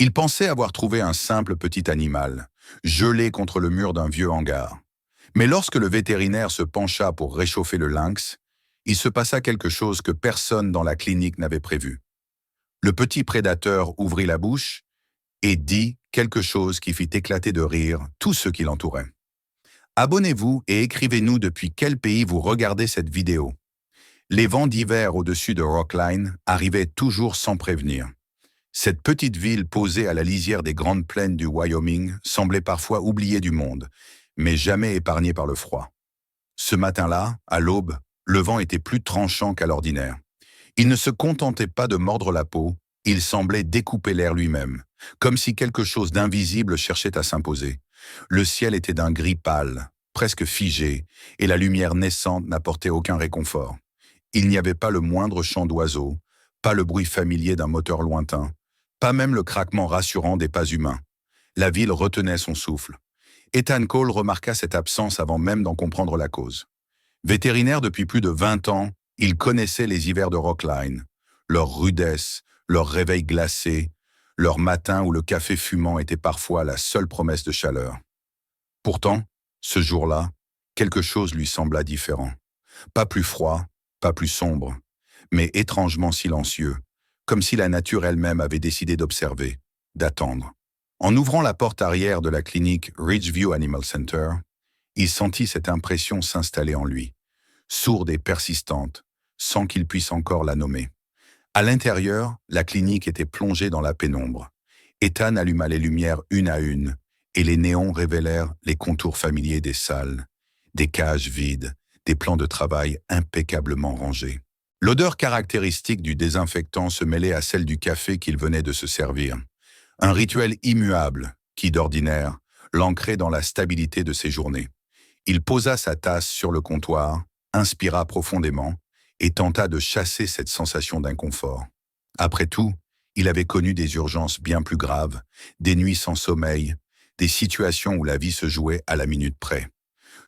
Il pensait avoir trouvé un simple petit animal, gelé contre le mur d'un vieux hangar. Mais lorsque le vétérinaire se pencha pour réchauffer le lynx, il se passa quelque chose que personne dans la clinique n'avait prévu. Le petit prédateur ouvrit la bouche et dit quelque chose qui fit éclater de rire tous ceux qui l'entouraient. Abonnez-vous et écrivez-nous depuis quel pays vous regardez cette vidéo. Les vents d'hiver au-dessus de Rockline arrivaient toujours sans prévenir. Cette petite ville posée à la lisière des grandes plaines du Wyoming semblait parfois oubliée du monde, mais jamais épargnée par le froid. Ce matin-là, à l'aube, le vent était plus tranchant qu'à l'ordinaire. Il ne se contentait pas de mordre la peau, il semblait découper l'air lui-même, comme si quelque chose d'invisible cherchait à s'imposer. Le ciel était d'un gris pâle, presque figé, et la lumière naissante n'apportait aucun réconfort. Il n'y avait pas le moindre chant d'oiseau, pas le bruit familier d'un moteur lointain, pas même le craquement rassurant des pas humains. La ville retenait son souffle. Ethan Cole remarqua cette absence avant même d'en comprendre la cause. Vétérinaire depuis plus de 20 ans, il connaissait les hivers de Rockline, leur rudesse, leurs réveils glacés, leurs matins où le café fumant était parfois la seule promesse de chaleur. Pourtant, ce jour-là, quelque chose lui sembla différent. Pas plus froid, pas plus sombre, mais étrangement silencieux, comme si la nature elle-même avait décidé d'observer, d'attendre. En ouvrant la porte arrière de la clinique Ridgeview Animal Center, il sentit cette impression s'installer en lui, sourde et persistante, sans qu'il puisse encore la nommer. À l'intérieur, la clinique était plongée dans la pénombre. Ethan alluma les lumières une à une, et les néons révélèrent les contours familiers des salles, des cages vides, des plans de travail impeccablement rangés. L'odeur caractéristique du désinfectant se mêlait à celle du café qu'il venait de se servir. Un rituel immuable qui, d'ordinaire, l'ancrait dans la stabilité de ses journées. Il posa sa tasse sur le comptoir, inspira profondément et tenta de chasser cette sensation d'inconfort. Après tout, il avait connu des urgences bien plus graves, des nuits sans sommeil, des situations où la vie se jouait à la minute près.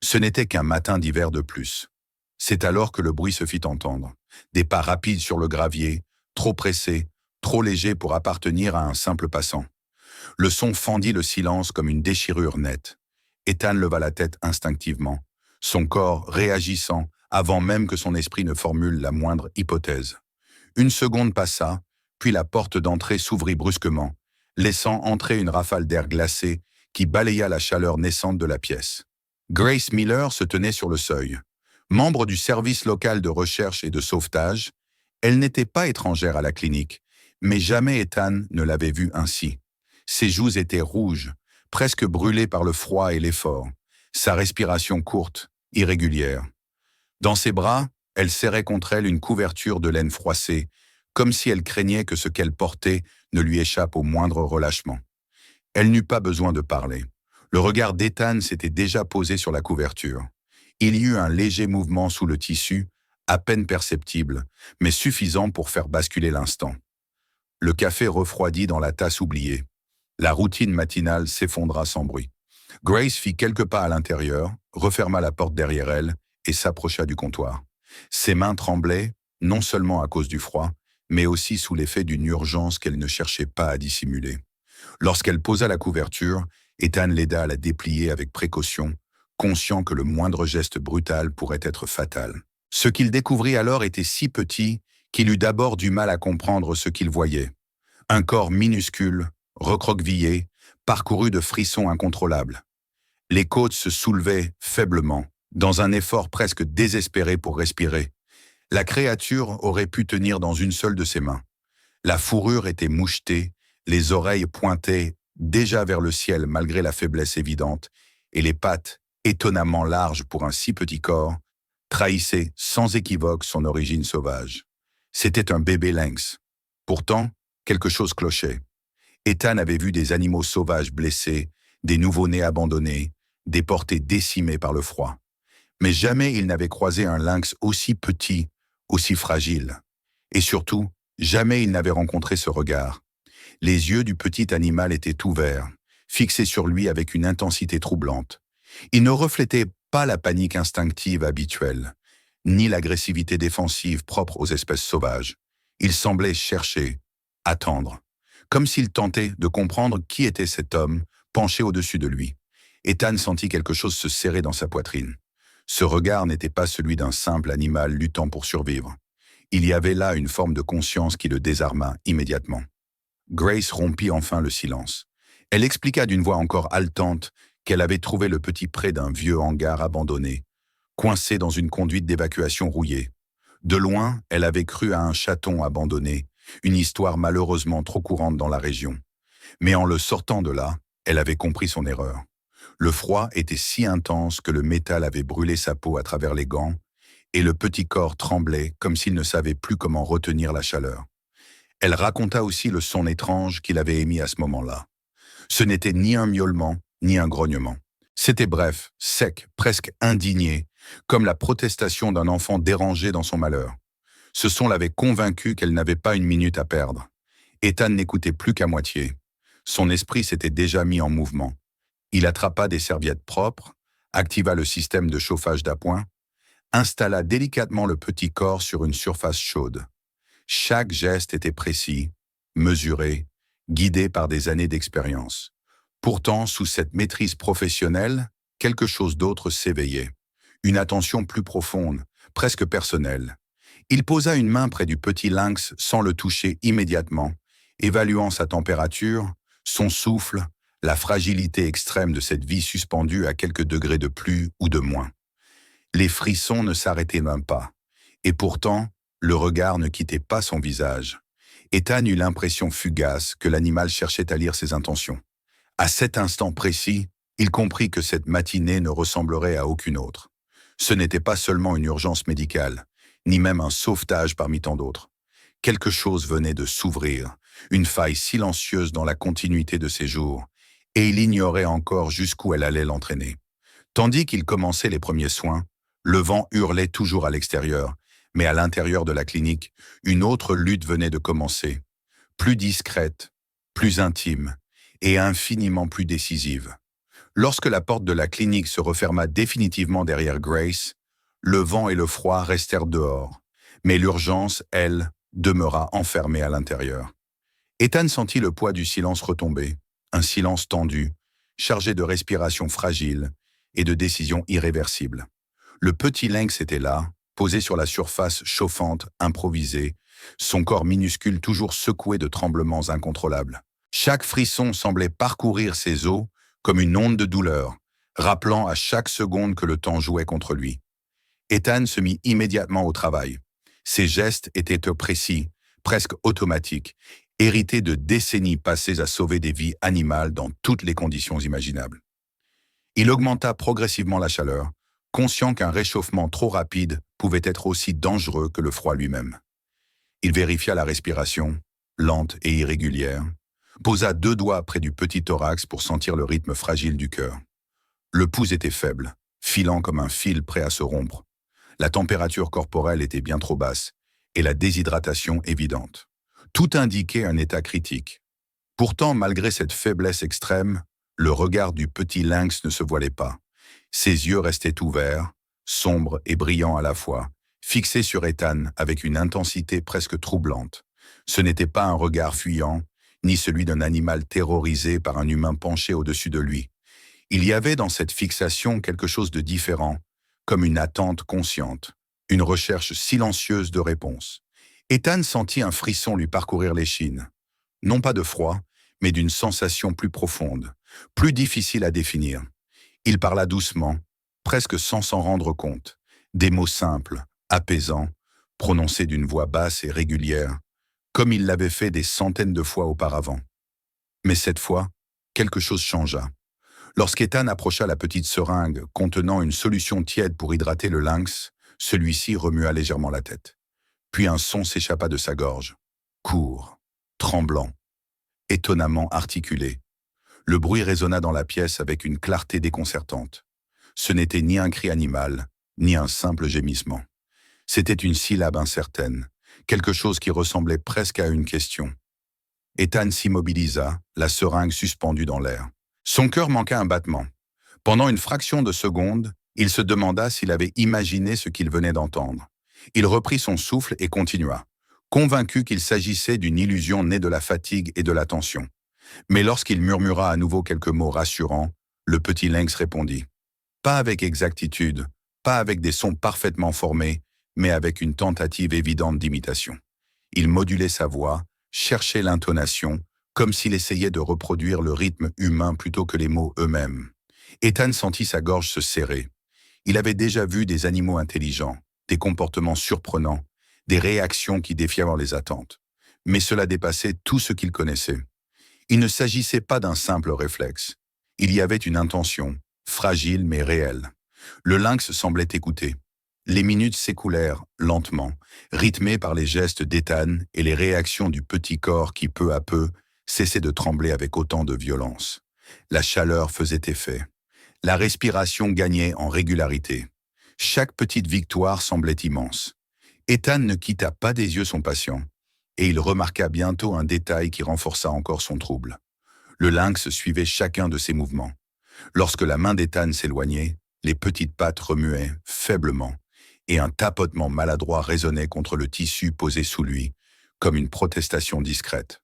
Ce n'était qu'un matin d'hiver de plus. C'est alors que le bruit se fit entendre. Des pas rapides sur le gravier, trop pressés, trop légers pour appartenir à un simple passant. Le son fendit le silence comme une déchirure nette. Ethan leva la tête instinctivement, son corps réagissant avant même que son esprit ne formule la moindre hypothèse. Une seconde passa, puis la porte d'entrée s'ouvrit brusquement, laissant entrer une rafale d'air glacé qui balaya la chaleur naissante de la pièce. Grace Miller se tenait sur le seuil. Membre du service local de recherche et de sauvetage, elle n'était pas étrangère à la clinique, mais jamais Ethan ne l'avait vue ainsi. Ses joues étaient rouges, presque brûlées par le froid et l'effort, sa respiration courte, irrégulière. Dans ses bras, elle serrait contre elle une couverture de laine froissée, comme si elle craignait que ce qu'elle portait ne lui échappe au moindre relâchement. Elle n'eut pas besoin de parler. Le regard d'Ethan s'était déjà posé sur la couverture. Il y eut un léger mouvement sous le tissu, à peine perceptible, mais suffisant pour faire basculer l'instant. Le café refroidit dans la tasse oubliée. La routine matinale s'effondra sans bruit. Grace fit quelques pas à l'intérieur, referma la porte derrière elle et s'approcha du comptoir. Ses mains tremblaient, non seulement à cause du froid, mais aussi sous l'effet d'une urgence qu'elle ne cherchait pas à dissimuler. Lorsqu'elle posa la couverture, Ethan l'aida à la déplier avec précaution, conscient que le moindre geste brutal pourrait être fatal. Ce qu'il découvrit alors était si petit qu'il eut d'abord du mal à comprendre ce qu'il voyait. Un corps minuscule, recroquevillé, parcouru de frissons incontrôlables. Les côtes se soulevaient faiblement, dans un effort presque désespéré pour respirer. La créature aurait pu tenir dans une seule de ses mains. La fourrure était mouchetée, les oreilles pointaient déjà vers le ciel malgré la faiblesse évidente, et les pattes, étonnamment larges pour un si petit corps, trahissaient sans équivoque son origine sauvage. C'était un bébé lynx. Pourtant, quelque chose clochait. Ethan avait vu des animaux sauvages blessés, des nouveau-nés abandonnés, des portées décimées par le froid. Mais jamais il n'avait croisé un lynx aussi petit, aussi fragile. Et surtout, jamais il n'avait rencontré ce regard. Les yeux du petit animal étaient ouverts, fixés sur lui avec une intensité troublante. Ils ne reflétaient pas la panique instinctive habituelle, ni l'agressivité défensive propre aux espèces sauvages. Ils semblaient chercher, attendre, comme s'il tentait de comprendre qui était cet homme penché au-dessus de lui. Ethan sentit quelque chose se serrer dans sa poitrine. Ce regard n'était pas celui d'un simple animal luttant pour survivre. Il y avait là une forme de conscience qui le désarma immédiatement. Grace rompit enfin le silence. Elle expliqua d'une voix encore haletante qu'elle avait trouvé le petit près d'un vieux hangar abandonné, coincé dans une conduite d'évacuation rouillée. De loin, elle avait cru à un chaton abandonné, une histoire malheureusement trop courante dans la région. Mais en le sortant de là, elle avait compris son erreur. Le froid était si intense que le métal avait brûlé sa peau à travers les gants, et le petit corps tremblait comme s'il ne savait plus comment retenir la chaleur. Elle raconta aussi le son étrange qu'il avait émis à ce moment-là. Ce n'était ni un miaulement, ni un grognement. C'était bref, sec, presque indigné, comme la protestation d'un enfant dérangé dans son malheur. Ce son l'avait convaincue qu'elle n'avait pas une minute à perdre. Ethan n'écoutait plus qu'à moitié. Son esprit s'était déjà mis en mouvement. Il attrapa des serviettes propres, activa le système de chauffage d'appoint, installa délicatement le petit corps sur une surface chaude. Chaque geste était précis, mesuré, guidé par des années d'expérience. Pourtant, sous cette maîtrise professionnelle, quelque chose d'autre s'éveillait. Une attention plus profonde, presque personnelle. Il posa une main près du petit lynx sans le toucher immédiatement, évaluant sa température, son souffle, la fragilité extrême de cette vie suspendue à quelques degrés de plus ou de moins. Les frissons ne s'arrêtaient même pas. Et pourtant, le regard ne quittait pas son visage. Ethan eut l'impression fugace que l'animal cherchait à lire ses intentions. À cet instant précis, il comprit que cette matinée ne ressemblerait à aucune autre. Ce n'était pas seulement une urgence médicale, ni même un sauvetage parmi tant d'autres. Quelque chose venait de s'ouvrir, une faille silencieuse dans la continuité de ses jours, et il ignorait encore jusqu'où elle allait l'entraîner. Tandis qu'il commençait les premiers soins, le vent hurlait toujours à l'extérieur, mais à l'intérieur de la clinique, une autre lutte venait de commencer, plus discrète, plus intime et infiniment plus décisive. Lorsque la porte de la clinique se referma définitivement derrière Grace, le vent et le froid restèrent dehors, mais l'urgence, elle, demeura enfermée à l'intérieur. Ethan sentit le poids du silence retomber, un silence tendu, chargé de respirations fragiles et de décisions irréversibles. Le petit lynx était là, posé sur la surface chauffante, improvisée, son corps minuscule toujours secoué de tremblements incontrôlables. Chaque frisson semblait parcourir ses os comme une onde de douleur, rappelant à chaque seconde que le temps jouait contre lui. Ethan se mit immédiatement au travail. Ses gestes étaient précis, presque automatiques, hérités de décennies passées à sauver des vies animales dans toutes les conditions imaginables. Il augmenta progressivement la chaleur, conscient qu'un réchauffement trop rapide pouvait être aussi dangereux que le froid lui-même. Il vérifia la respiration, lente et irrégulière, posa 2 doigts près du petit thorax pour sentir le rythme fragile du cœur. Le pouls était faible, filant comme un fil prêt à se rompre. La température corporelle était bien trop basse et la déshydratation évidente. Tout indiquait un état critique. Pourtant, malgré cette faiblesse extrême, le regard du petit lynx ne se voilait pas. Ses yeux restaient ouverts, sombres et brillants à la fois, fixés sur Ethan avec une intensité presque troublante. Ce n'était pas un regard fuyant, ni celui d'un animal terrorisé par un humain penché au-dessus de lui. Il y avait dans cette fixation quelque chose de différent, comme une attente consciente, une recherche silencieuse de réponse. Ethan sentit un frisson lui parcourir l'échine. Non pas de froid, mais d'une sensation plus profonde, plus difficile à définir. Il parla doucement, presque sans s'en rendre compte, des mots simples, apaisants, prononcés d'une voix basse et régulière, comme il l'avait fait des centaines de fois auparavant. Mais cette fois, quelque chose changea. Lorsqu'Ethan approcha la petite seringue contenant une solution tiède pour hydrater le lynx, celui-ci remua légèrement la tête. Puis un son s'échappa de sa gorge, court, tremblant, étonnamment articulé. Le bruit résonna dans la pièce avec une clarté déconcertante. Ce n'était ni un cri animal, ni un simple gémissement. C'était une syllabe incertaine, quelque chose qui ressemblait presque à une question. Ethan s'immobilisa, la seringue suspendue dans l'air. Son cœur manqua un battement. Pendant une fraction de seconde, il se demanda s'il avait imaginé ce qu'il venait d'entendre. Il reprit son souffle et continua. convaincu qu'il s'agissait d'une illusion née de la fatigue et de la tension. Mais lorsqu'il murmura à nouveau quelques mots rassurants, le petit lynx répondit. Pas avec exactitude, pas avec des sons parfaitement formés, mais avec une tentative évidente d'imitation. Il modulait sa voix, cherchait l'intonation, comme s'il essayait de reproduire le rythme humain plutôt que les mots eux-mêmes. Ethan sentit sa gorge se serrer. Il avait déjà vu des animaux intelligents, des comportements surprenants, des réactions qui défiaient les attentes. Mais cela dépassait tout ce qu'il connaissait. Il ne s'agissait pas d'un simple réflexe. Il y avait une intention, fragile mais réelle. Le lynx semblait écouter. Les minutes s'écoulèrent lentement, rythmées par les gestes d'Ethan et les réactions du petit corps qui, peu à peu, cessait de trembler avec autant de violence. La chaleur faisait effet. La respiration gagnait en régularité. Chaque petite victoire semblait immense. Ethan ne quitta pas des yeux son patient, et il remarqua bientôt un détail qui renforça encore son trouble. Le lynx suivait chacun de ses mouvements. Lorsque la main d'Ethan s'éloignait, les petites pattes remuaient faiblement, et un tapotement maladroit résonnait contre le tissu posé sous lui, comme une protestation discrète.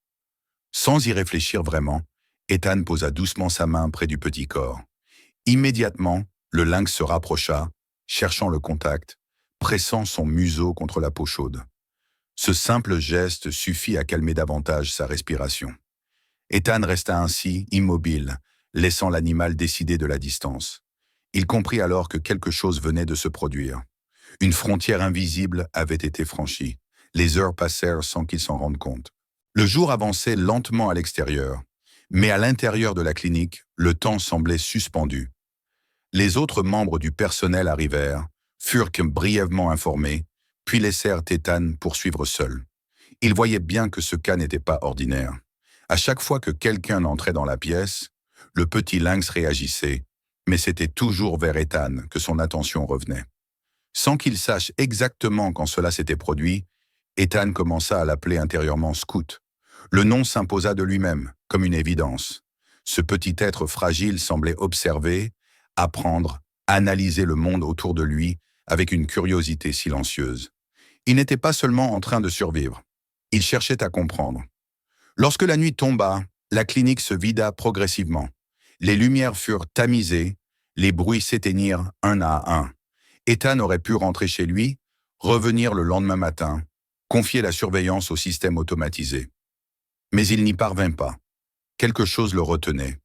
Sans y réfléchir vraiment, Ethan posa doucement sa main près du petit corps. Immédiatement, le lynx se rapprocha, cherchant le contact, pressant son museau contre la peau chaude. Ce simple geste suffit à calmer davantage sa respiration. Ethan resta ainsi immobile, laissant l'animal décider de la distance. Il comprit alors que quelque chose venait de se produire. Une frontière invisible avait été franchie. Les heures passèrent sans qu'il s'en rende compte. Le jour avançait lentement à l'extérieur, mais à l'intérieur de la clinique, le temps semblait suspendu. Les autres membres du personnel arrivèrent, furent brièvement informés, puis laissèrent Ethan poursuivre seul. Ils voyaient bien que ce cas n'était pas ordinaire. À chaque fois que quelqu'un entrait dans la pièce, le petit lynx réagissait, mais c'était toujours vers Ethan que son attention revenait. Sans qu'il sache exactement quand cela s'était produit, Ethan commença à l'appeler intérieurement Scout. Le nom s'imposa de lui-même, comme une évidence. Ce petit être fragile semblait observer, apprendre, analyser le monde autour de lui avec une curiosité silencieuse. Il n'était pas seulement en train de survivre, il cherchait à comprendre. Lorsque la nuit tomba, la clinique se vida progressivement. Les lumières furent tamisées, les bruits s'éteignirent un à un. Ethan aurait pu rentrer chez lui, revenir le lendemain matin, confier la surveillance au système automatisé. Mais il n'y parvint pas. Quelque chose le retenait,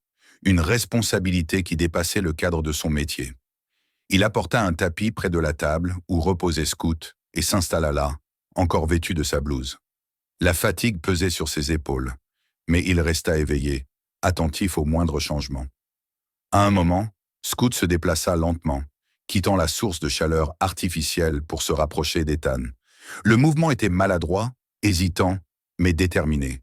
une responsabilité qui dépassait le cadre de son métier. Il apporta un tapis près de la table où reposait Scout et s'installa là, encore vêtu de sa blouse. La fatigue pesait sur ses épaules, mais il resta éveillé, attentif aux moindres changements. À un moment, Scout se déplaça lentement, quittant la source de chaleur artificielle pour se rapprocher d'Ethan. Le mouvement était maladroit, hésitant, mais déterminé.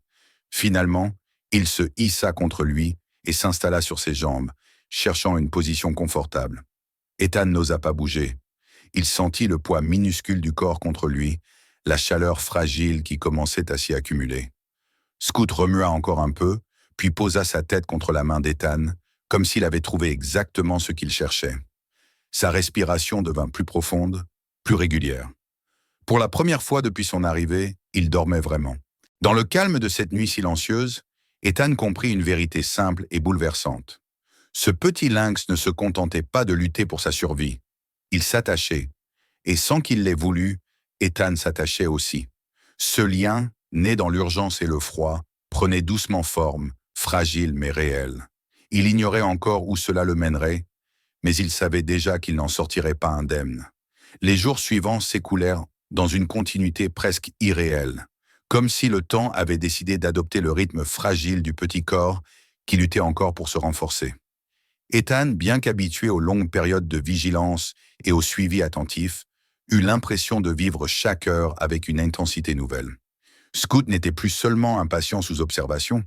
Finalement, il se hissa contre lui et s'installa sur ses jambes, cherchant une position confortable. Ethan n'osa pas bouger. Il sentit le poids minuscule du corps contre lui, la chaleur fragile qui commençait à s'y accumuler. Scout remua encore un peu, puis posa sa tête contre la main d'Ethan, comme s'il avait trouvé exactement ce qu'il cherchait. Sa respiration devint plus profonde, plus régulière. Pour la première fois depuis son arrivée, il dormait vraiment. Dans le calme de cette nuit silencieuse, Ethan comprit une vérité simple et bouleversante. Ce petit lynx ne se contentait pas de lutter pour sa survie. Il s'attachait, et sans qu'il l'ait voulu, Ethan s'attachait aussi. Ce lien, né dans l'urgence et le froid, prenait doucement forme, fragile mais réel. Il ignorait encore où cela le mènerait, mais il savait déjà qu'il n'en sortirait pas indemne. Les jours suivants s'écoulèrent dans une continuité presque irréelle, comme si le temps avait décidé d'adopter le rythme fragile du petit corps qui luttait encore pour se renforcer. Ethan, bien qu'habitué aux longues périodes de vigilance et au suivi attentif, eut l'impression de vivre chaque heure avec une intensité nouvelle. Scout n'était plus seulement un patient sous observation,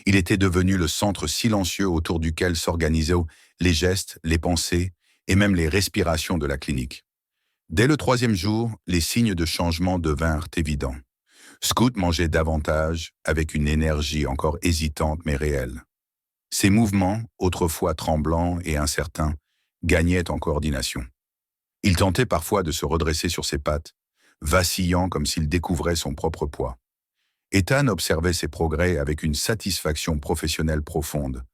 il était devenu le centre silencieux autour duquel s'organisaient les gestes, les pensées et même les respirations de la clinique. Dès le 3e jour, les signes de changement devinrent évidents. Scout mangeait davantage, avec une énergie encore hésitante mais réelle. Ses mouvements, autrefois tremblants et incertains, gagnaient en coordination. Il tentait parfois de se redresser sur ses pattes, vacillant comme s'il découvrait son propre poids. Ethan observait ses progrès avec une satisfaction professionnelle profonde,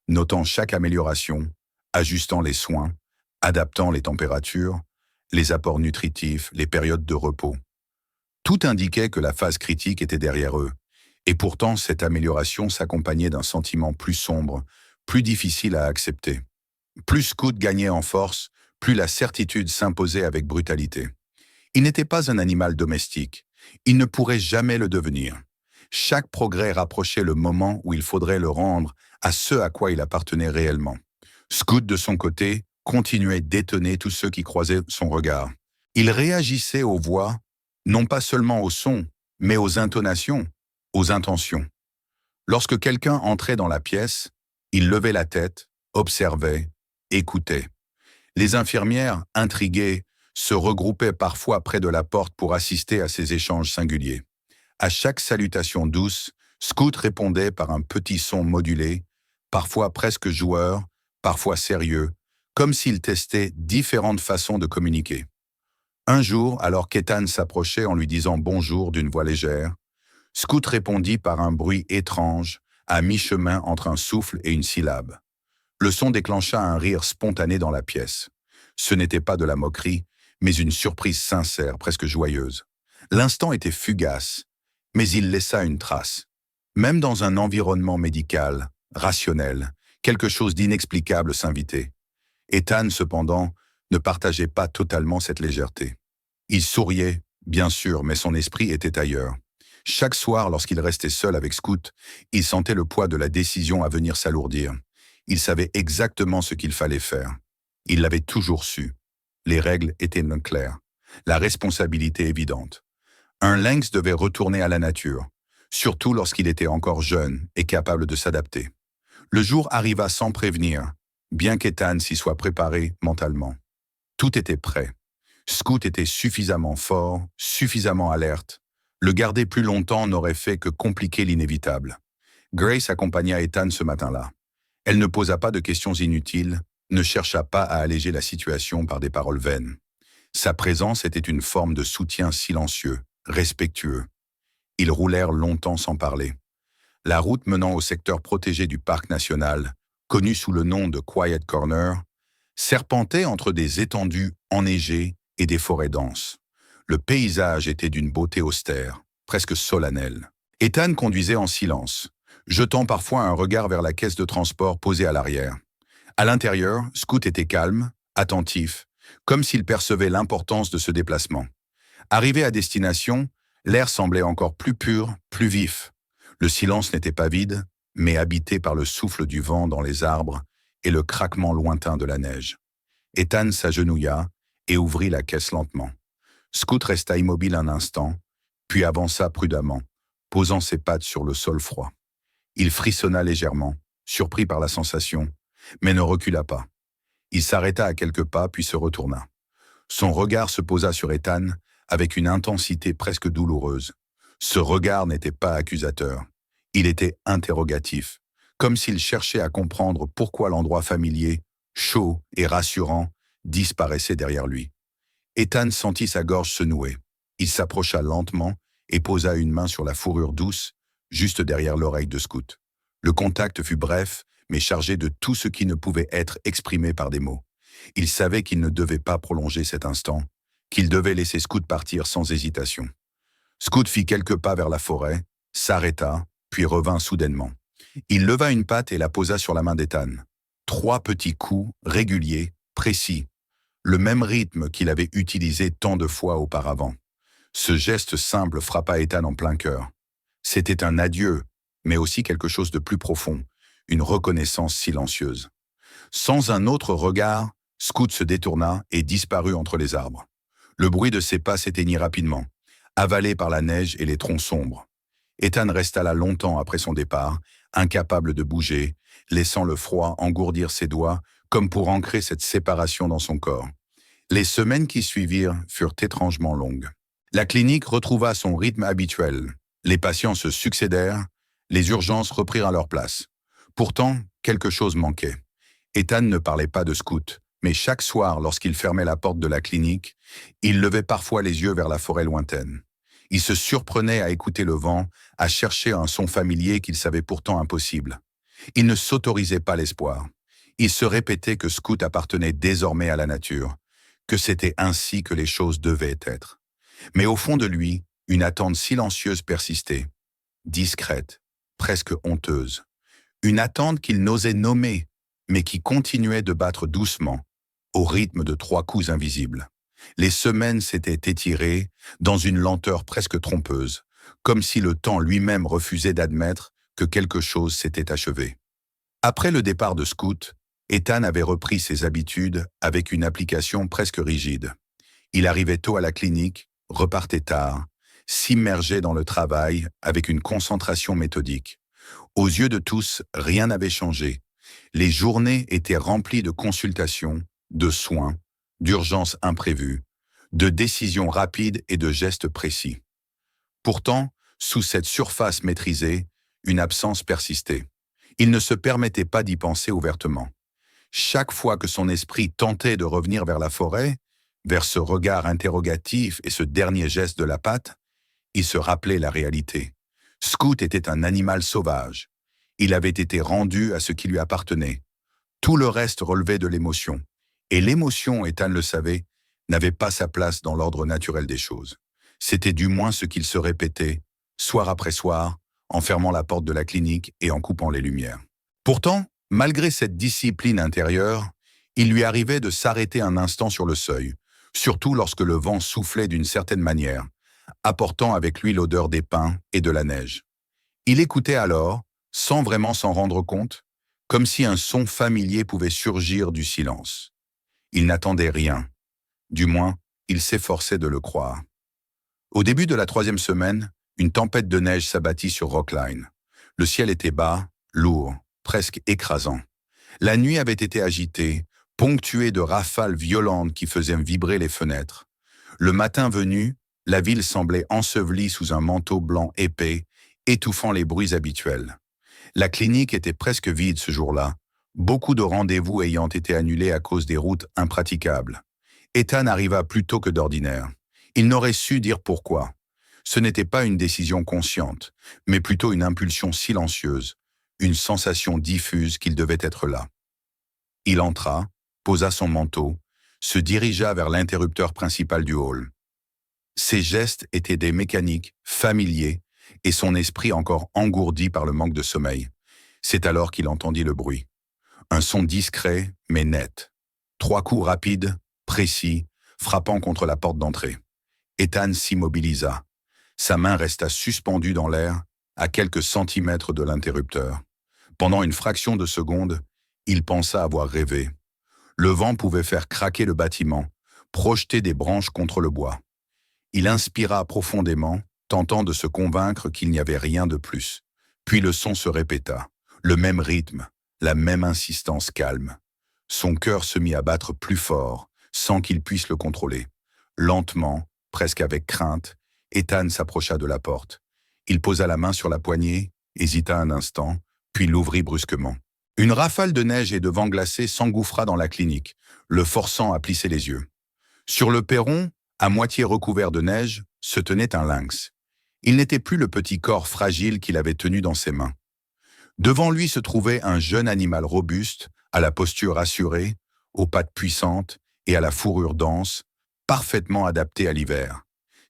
notant chaque amélioration, ajustant les soins, adaptant les températures, les apports nutritifs, les périodes de repos. Tout indiquait que la phase critique était derrière eux, et pourtant cette amélioration s'accompagnait d'un sentiment plus sombre, plus difficile à accepter. Plus Scout gagnait en force, plus la certitude s'imposait avec brutalité. Il n'était pas un animal domestique, il ne pourrait jamais le devenir. Chaque progrès rapprochait le moment où il faudrait le rendre à ce à quoi il appartenait réellement. Scout, de son côté, continuait d'étonner tous ceux qui croisaient son regard. Il réagissait aux voix, non pas seulement aux sons, mais aux intonations, aux intentions. Lorsque quelqu'un entrait dans la pièce, il levait la tête, observait, écoutait. Les infirmières, intriguées, se regroupaient parfois près de la porte pour assister à ces échanges singuliers. À chaque salutation douce, Scout répondait par un petit son modulé, parfois presque joueur, parfois sérieux, comme s'il testait différentes façons de communiquer. Un jour, alors qu'Ethan s'approchait en lui disant bonjour d'une voix légère, Scout répondit par un bruit étrange, à mi-chemin entre un souffle et une syllabe. Le son déclencha un rire spontané dans la pièce. Ce n'était pas de la moquerie, mais une surprise sincère, presque joyeuse. L'instant était fugace, mais il laissa une trace. Même dans un environnement médical, rationnel, quelque chose d'inexplicable s'invitait. Ethan, cependant, ne partageait pas totalement cette légèreté. Il souriait, bien sûr, mais son esprit était ailleurs. Chaque soir, lorsqu'il restait seul avec Scout, il sentait le poids de la décision à venir s'alourdir. Il savait exactement ce qu'il fallait faire. Il l'avait toujours su. Les règles étaient non claires. La responsabilité évidente. Un lynx devait retourner à la nature, surtout lorsqu'il était encore jeune et capable de s'adapter. Le jour arriva sans prévenir, bien qu'Ethan s'y soit préparé mentalement. Tout était prêt. Scout était suffisamment fort, suffisamment alerte. Le garder plus longtemps n'aurait fait que compliquer l'inévitable. Grace accompagna Ethan ce matin-là. Elle ne posa pas de questions inutiles, ne chercha pas à alléger la situation par des paroles vaines. Sa présence était une forme de soutien silencieux, respectueux. Ils roulèrent longtemps sans parler. La route menant au secteur protégé du parc national, connu sous le nom de Quiet Corner, serpentait entre des étendues enneigées et des forêts denses. Le paysage était d'une beauté austère, presque solennelle. Ethan conduisait en silence, jetant parfois un regard vers la caisse de transport posée à l'arrière. À l'intérieur, Scout était calme, attentif, comme s'il percevait l'importance de ce déplacement. Arrivé à destination, l'air semblait encore plus pur, plus vif. Le silence n'était pas vide, mais habité par le souffle du vent dans les arbres et le craquement lointain de la neige. Ethan s'agenouilla et ouvrit la caisse lentement. Scout resta immobile un instant, puis avança prudemment, posant ses pattes sur le sol froid. Il frissonna légèrement, surpris par la sensation, mais ne recula pas. Il s'arrêta à quelques pas puis se retourna. Son regard se posa sur Ethan avec une intensité presque douloureuse. Ce regard n'était pas accusateur. Il était interrogatif, comme s'il cherchait à comprendre pourquoi l'endroit familier, chaud et rassurant, disparaissait derrière lui. Ethan sentit sa gorge se nouer. Il s'approcha lentement et posa une main sur la fourrure douce, juste derrière l'oreille de Scout. Le contact fut bref, mais chargé de tout ce qui ne pouvait être exprimé par des mots. Il savait qu'il ne devait pas prolonger cet instant, qu'il devait laisser Scout partir sans hésitation. Scout fit quelques pas vers la forêt, s'arrêta, puis revint soudainement. Il leva une patte et la posa sur la main d'Ethan. 3 petits coups, réguliers, précis, le même rythme qu'il avait utilisé tant de fois auparavant. Ce geste simple frappa Ethan en plein cœur. C'était un adieu, mais aussi quelque chose de plus profond, une reconnaissance silencieuse. Sans un autre regard, Scout se détourna et disparut entre les arbres. Le bruit de ses pas s'éteignit rapidement, avalé par la neige et les troncs sombres. Ethan resta là longtemps après son départ, incapable de bouger, laissant le froid engourdir ses doigts comme pour ancrer cette séparation dans son corps. Les semaines qui suivirent furent étrangement longues. La clinique retrouva son rythme habituel. Les patients se succédèrent, les urgences reprirent leur place. Pourtant, quelque chose manquait. Ethan ne parlait pas de Scout, Mais chaque soir, lorsqu'il fermait la porte de la clinique, il levait parfois les yeux vers la forêt lointaine. Il se surprenait à écouter le vent, à chercher un son familier qu'il savait pourtant impossible. Il ne s'autorisait pas l'espoir. Il se répétait que Scout appartenait désormais à la nature, que c'était ainsi que les choses devaient être. Mais au fond de lui, une attente silencieuse persistait, discrète, presque honteuse. Une attente qu'il n'osait nommer, mais qui continuait de battre doucement, au rythme de 3 coups invisibles. Les semaines s'étaient étirées dans une lenteur presque trompeuse, comme si le temps lui-même refusait d'admettre que quelque chose s'était achevé. Après le départ de Scout, Ethan avait repris ses habitudes avec une application presque rigide. Il arrivait tôt à la clinique, repartait tard, s'immergeait dans le travail avec une concentration méthodique. Aux yeux de tous, rien n'avait changé. Les journées étaient remplies de consultations, de soins, d'urgences imprévues, de décisions rapides et de gestes précis. Pourtant, sous cette surface maîtrisée, une absence persistait. Il ne se permettait pas d'y penser ouvertement. Chaque fois que son esprit tentait de revenir vers la forêt, vers ce regard interrogatif et ce dernier geste de la patte, il se rappelait la réalité. Scout était un animal sauvage. Il avait été rendu à ce qui lui appartenait. Tout le reste relevait de l'émotion. Et l'émotion, Ethan le savait, n'avait pas sa place dans l'ordre naturel des choses. C'était du moins ce qu'il se répétait, soir après soir, en fermant la porte de la clinique et en coupant les lumières. Pourtant, malgré cette discipline intérieure, il lui arrivait de s'arrêter un instant sur le seuil, surtout lorsque le vent soufflait d'une certaine manière, apportant avec lui l'odeur des pins et de la neige. Il écoutait alors, sans vraiment s'en rendre compte, comme si un son familier pouvait surgir du silence. Il n'attendait rien. Du moins, il s'efforçait de le croire. Au début de la 3e semaine, une tempête de neige s'abattit sur Rockline. Le ciel était bas, lourd, presque écrasant. La nuit avait été agitée, ponctuée de rafales violentes qui faisaient vibrer les fenêtres. Le matin venu, la ville semblait ensevelie sous un manteau blanc épais, étouffant les bruits habituels. La clinique était presque vide ce jour-là, beaucoup de rendez-vous ayant été annulés à cause des routes impraticables. Ethan arriva plus tôt que d'ordinaire. Il n'aurait su dire pourquoi. Ce n'était pas une décision consciente, mais plutôt une impulsion silencieuse, une sensation diffuse qu'il devait être là. Il entra, posa son manteau, se dirigea vers l'interrupteur principal du hall. Ses gestes étaient des mécaniques, familiers, et son esprit encore engourdi par le manque de sommeil. C'est alors qu'il entendit le bruit. Un son discret, mais net. 3 coups rapides, précis, frappant contre la porte d'entrée. Ethan s'immobilisa. Sa main resta suspendue dans l'air, à quelques centimètres de l'interrupteur. Pendant une fraction de seconde, il pensa avoir rêvé. Le vent pouvait faire craquer le bâtiment, projeter des branches contre le bois. Il inspira profondément, tentant de se convaincre qu'il n'y avait rien de plus. Puis le son se répéta, le même rythme, la même insistance calme. Son cœur se mit à battre plus fort, sans qu'il puisse le contrôler. Lentement, presque avec crainte, Ethan s'approcha de la porte. Il posa la main sur la poignée, hésita un instant, puis l'ouvrit brusquement. Une rafale de neige et de vent glacé s'engouffra dans la clinique, le forçant à plisser les yeux. Sur le perron, à moitié recouvert de neige, se tenait un lynx. Il n'était plus le petit corps fragile qu'il avait tenu dans ses mains. Devant lui se trouvait un jeune animal robuste, à la posture assurée, aux pattes puissantes et à la fourrure dense, parfaitement adapté à l'hiver.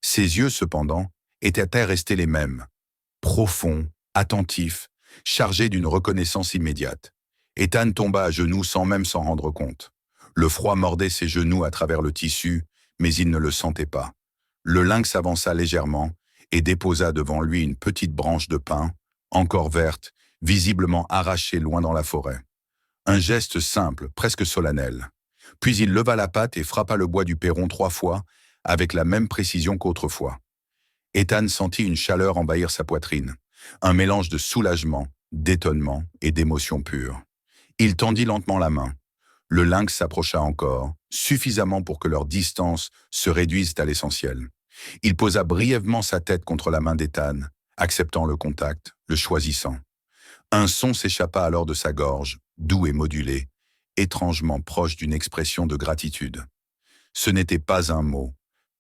Ses yeux, cependant, étaient restés les mêmes, profonds, attentifs, chargés d'une reconnaissance immédiate. Ethan tomba à genoux sans même s'en rendre compte. Le froid mordait ses genoux à travers le tissu, mais il ne le sentait pas. Le lynx avança légèrement et déposa devant lui une petite branche de pin, encore verte, visiblement arrachée loin dans la forêt. Un geste simple, presque solennel. Puis il leva la patte et frappa le bois du perron 3 fois, avec la même précision qu'autrefois. Ethan sentit une chaleur envahir sa poitrine, un mélange de soulagement, d'étonnement et d'émotion pure. Il tendit lentement la main. Le lynx s'approcha encore, suffisamment pour que leur distance se réduise à l'essentiel. Il posa brièvement sa tête contre la main d'Ethan, acceptant le contact, le choisissant. Un son s'échappa alors de sa gorge, doux et modulé, étrangement proche d'une expression de gratitude. Ce n'était pas un mot,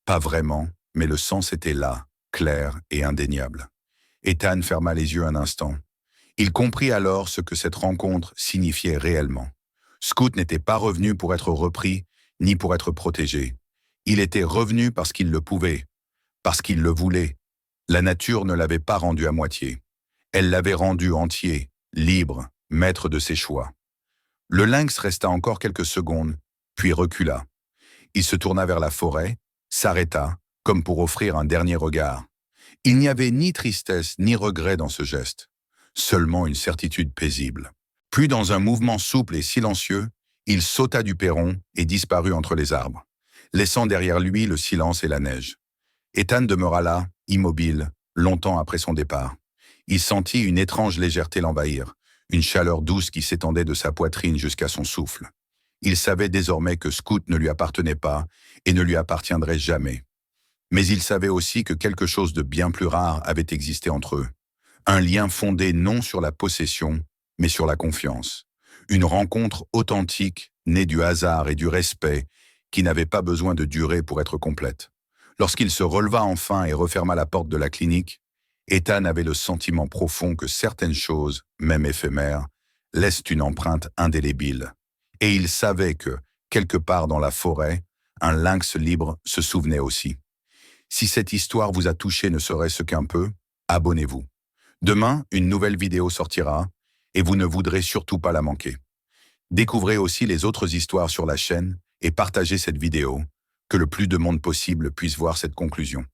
pas vraiment, mais le sens était là, clair et indéniable. Ethan ferma les yeux un instant. Il comprit alors ce que cette rencontre signifiait réellement. Scout n'était pas revenu pour être repris, ni pour être protégé. Il était revenu parce qu'il le pouvait, parce qu'il le voulait. La nature ne l'avait pas rendu à moitié. Elle l'avait rendu entier, libre, maître de ses choix. Le lynx resta encore quelques secondes, puis recula. Il se tourna vers la forêt, s'arrêta, comme pour offrir un dernier regard. Il n'y avait ni tristesse ni regret dans ce geste, seulement une certitude paisible. Puis dans un mouvement souple et silencieux, il sauta du perron et disparut entre les arbres, laissant derrière lui le silence et la neige. Ethan demeura là, immobile, longtemps après son départ. Il sentit une étrange légèreté l'envahir, une chaleur douce qui s'étendait de sa poitrine jusqu'à son souffle. Il savait désormais que Scout ne lui appartenait pas et ne lui appartiendrait jamais. Mais il savait aussi que quelque chose de bien plus rare avait existé entre eux. Un lien fondé non sur la possession, mais sur la confiance. Une rencontre authentique, née du hasard et du respect, qui n'avait pas besoin de durer pour être complète. Lorsqu'il se releva enfin et referma la porte de la clinique, Ethan avait le sentiment profond que certaines choses, même éphémères, laissent une empreinte indélébile. Et il savait que, quelque part dans la forêt, un lynx libre se souvenait aussi. Si cette histoire vous a touché ne serait-ce qu'un peu, abonnez-vous. Demain, une nouvelle vidéo sortira, et vous ne voudrez surtout pas la manquer. Découvrez aussi les autres histoires sur la chaîne et partagez cette vidéo, que le plus de monde possible puisse voir cette conclusion.